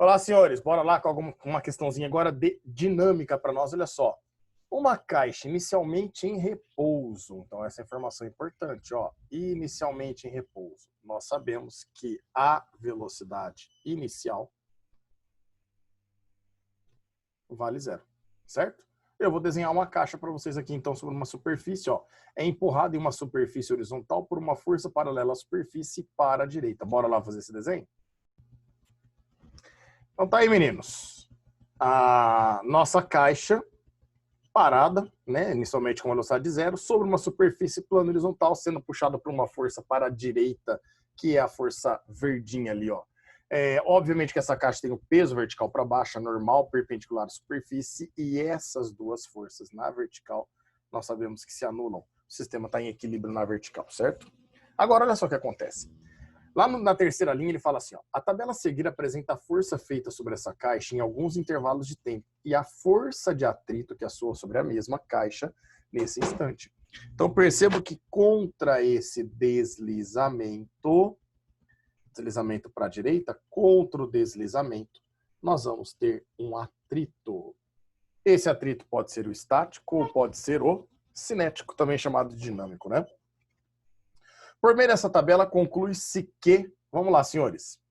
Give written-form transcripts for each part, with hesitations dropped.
Olá, senhores. Bora lá com uma questãozinha agora de dinâmica para nós. Olha só. Uma caixa inicialmente em repouso. Então, essa informação é importante. Ó. Inicialmente em repouso. Nós sabemos que a velocidade inicial vale zero. Certo? Eu vou desenhar uma caixa para vocês aqui, então, sobre uma superfície. Ó. É empurrada em uma superfície horizontal por uma força paralela à superfície para a direita. Bora lá fazer esse desenho? Então tá aí, meninos. A nossa caixa parada, né, inicialmente com velocidade de zero, sobre uma superfície plana horizontal, sendo puxada por uma força para a direita, que é a força verdinha ali, ó. Obviamente que essa caixa tem o peso vertical para baixo, a normal, perpendicular à superfície, e essas duas forças na vertical, nós sabemos que se anulam. O sistema está em equilíbrio na vertical, certo? Agora, olha só o que acontece. Lá na terceira linha ele fala assim, ó, a tabela a seguir apresenta a força feita sobre essa caixa em alguns intervalos de tempo e a força de atrito que atua sobre a mesma caixa nesse instante. Então percebo que contra esse deslizamento para a direita, contra o deslizamento, nós vamos ter um atrito. Esse atrito pode ser o estático ou pode ser o cinético, também chamado de dinâmico, né? Por meio dessa tabela, conclui-se que... Vamos lá, senhores.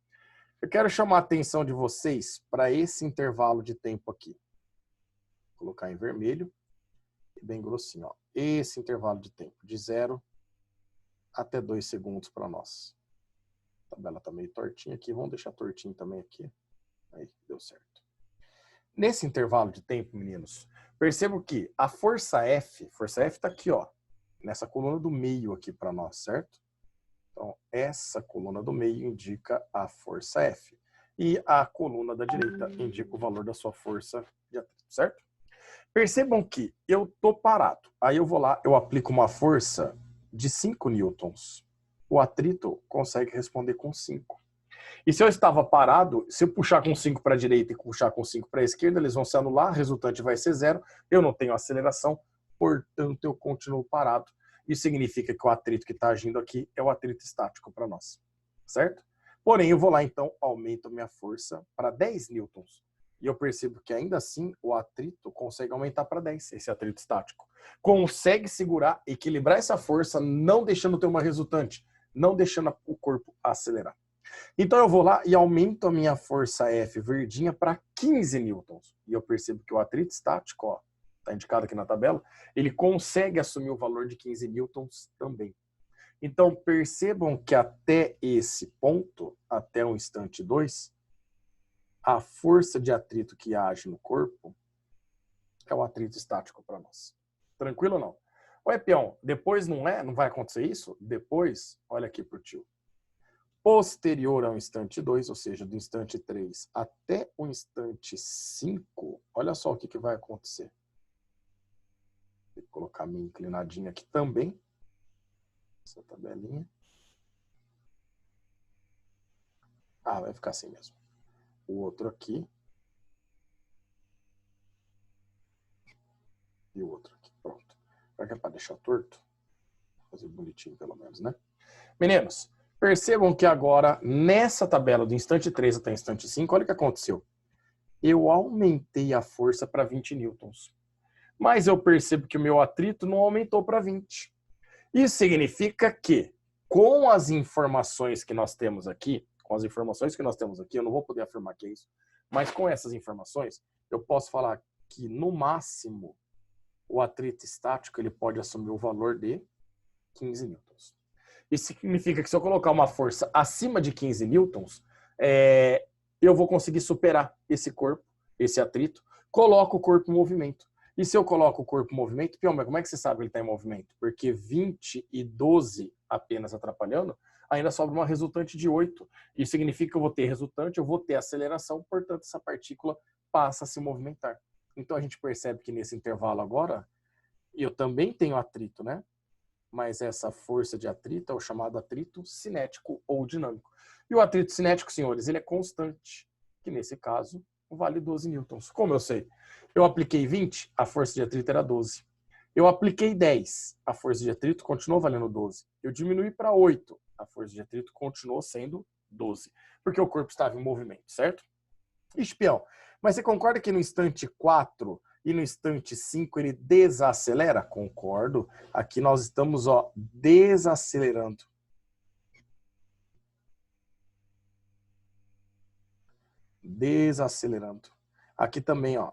Eu quero chamar a atenção de vocês para esse intervalo de tempo aqui. Vou colocar em vermelho e bem grossinho. Ó. Esse intervalo de tempo, de 0 até 2 segundos para nós. A tabela está meio tortinha aqui. Vamos deixar tortinho também aqui. Aí, deu certo. Nesse intervalo de tempo, meninos, percebo que a força F está aqui, ó. Nessa coluna do meio aqui para nós, certo? Então, essa coluna do meio indica a força F. E a coluna da direita indica o valor da sua força de atrito, certo? Percebam que eu estou parado. Aí eu vou lá, eu aplico uma força de 5 newtons. O atrito consegue responder com 5. E se eu estava parado, se eu puxar com 5 para a direita e puxar com 5 para a esquerda, eles vão se anular, a resultante vai ser 0. Eu não tenho aceleração, portanto eu continuo parado. Isso significa que o atrito que está agindo aqui é o atrito estático para nós, certo? Porém, eu vou lá, então, aumento a minha força para 10 newtons. E eu percebo que, ainda assim, o atrito consegue aumentar para 10, esse atrito estático. Consegue segurar, equilibrar essa força, não deixando ter uma resultante, não deixando o corpo acelerar. Então, eu vou lá e aumento a minha força F verdinha para 15 newtons. E eu percebo que o atrito estático, ó, está indicado aqui na tabela, ele consegue assumir o valor de 15 newtons também. Então, percebam que até esse ponto, até o instante 2, a força de atrito que age no corpo é o atrito estático para nós. Tranquilo ou não? Ué, peão, depois não vai acontecer isso? Depois, olha aqui pro tio. Posterior ao instante 2, ou seja, do instante 3 até o instante 5, olha só o que vai acontecer. Vou colocar minha inclinadinha aqui também. Essa tabelinha. Ah, vai ficar assim mesmo. O outro aqui. E o outro aqui. Pronto. Será que é para deixar torto? Vou fazer bonitinho pelo menos, né? Meninos, percebam que agora, nessa tabela do instante 3 até o instante 5, olha o que aconteceu. Eu aumentei a força para 20 newtons. Mas eu percebo que o meu atrito não aumentou para 20. Isso significa que, com as informações que nós temos aqui, eu não vou poder afirmar que é isso, mas com essas informações, eu posso falar que, no máximo, o atrito estático ele pode assumir o valor de 15 newtons. Isso significa que, se eu colocar uma força acima de 15 newtons, eu vou conseguir superar esse corpo, esse atrito, coloco o corpo em movimento. E se eu coloco o corpo em movimento, Pião, como é que você sabe que ele está em movimento? Porque 20 e 12 apenas atrapalhando, ainda sobra uma resultante de 8. Isso significa que eu vou ter resultante, eu vou ter aceleração, portanto, essa partícula passa a se movimentar. Então, a gente percebe que nesse intervalo agora, eu também tenho atrito, né? Mas essa força de atrito é o chamado atrito cinético ou dinâmico. E o atrito cinético, senhores, ele é constante, que nesse caso vale 12 newtons. Como eu sei? Eu apliquei 20, a força de atrito era 12. Eu apliquei 10, a força de atrito continuou valendo 12. Eu diminui para 8, a força de atrito continuou sendo 12. Porque o corpo estava em movimento, certo? Espião, mas você concorda que no instante 4 e no instante 5 ele desacelera? Concordo. Aqui nós estamos, ó, desacelerando. Desacelerando. Aqui também, ó,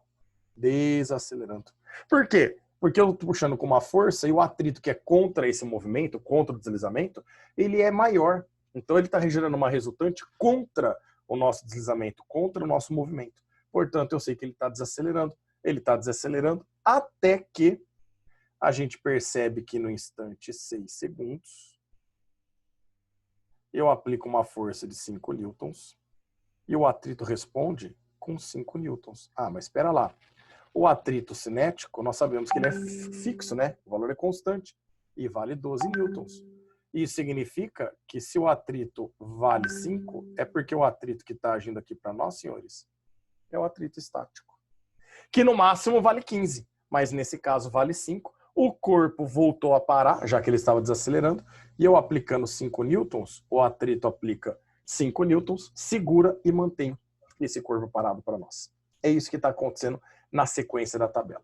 desacelerando. Por quê? Porque eu estou puxando com uma força e o atrito que é contra esse movimento, contra o deslizamento, ele é maior. Então ele está gerando uma resultante contra o nosso deslizamento, contra o nosso movimento. Portanto, eu sei que ele está desacelerando. Ele está desacelerando até que a gente percebe que no instante 6 segundos eu aplico uma força de 5 newtons e o atrito responde com 5 newtons. Ah, mas espera lá. O atrito cinético, nós sabemos que ele é fixo, né? O valor é constante e vale 12 newtons. Isso significa que se o atrito vale 5, é porque o atrito que está agindo aqui para nós, senhores, é o atrito estático. Que no máximo vale 15, mas nesse caso vale 5. O corpo voltou a parar, já que ele estava desacelerando, e eu aplicando 5 newtons, o atrito aplica 5 newtons, segura e mantém esse corpo parado para nós. É isso que está acontecendo na sequência da tabela.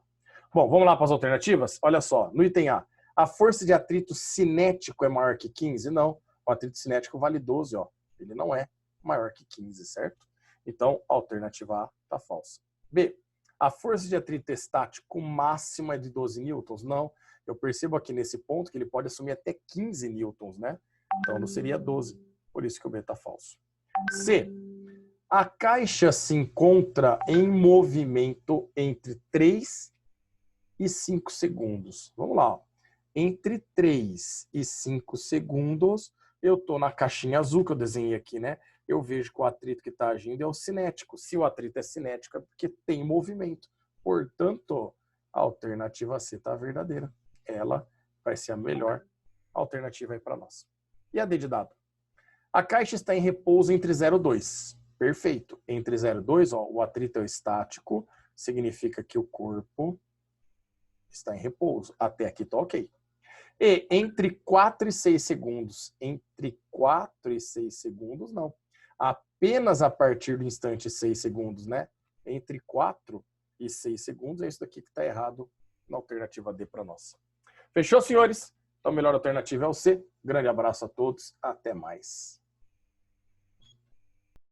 Bom, vamos lá para as alternativas? Olha só, no item A força de atrito cinético é maior que 15? Não, o atrito cinético vale 12, ó. Ele não é maior que 15, certo? Então, a alternativa A está falsa. B, a força de atrito estático máxima é de 12 newtons? Não, eu percebo aqui nesse ponto que ele pode assumir até 15 newtons, né? Então, não seria 12, por isso que o B está falso. C, a caixa se encontra em movimento entre 3 e 5 segundos. Vamos lá. Ó. Entre 3 e 5 segundos, eu estou na caixinha azul que eu desenhei aqui, né? Eu vejo que o atrito que está agindo é o cinético. Se o atrito é cinético, é porque tem movimento. Portanto, a alternativa C está verdadeira. Ela vai ser a melhor alternativa aí para nós. E a D de dado? A caixa está em repouso entre 0 e 2. Perfeito. Entre 0 e 2, ó, o atrito é estático, significa que o corpo está em repouso. Até aqui está ok. E entre 4 e 6 segundos. Entre 4 e 6 segundos, não. Apenas a partir do instante 6 segundos, né? Entre 4 e 6 segundos, é isso daqui que está errado na alternativa D para nós. Fechou, senhores? Então, a melhor alternativa é o C. Grande abraço a todos. Até mais.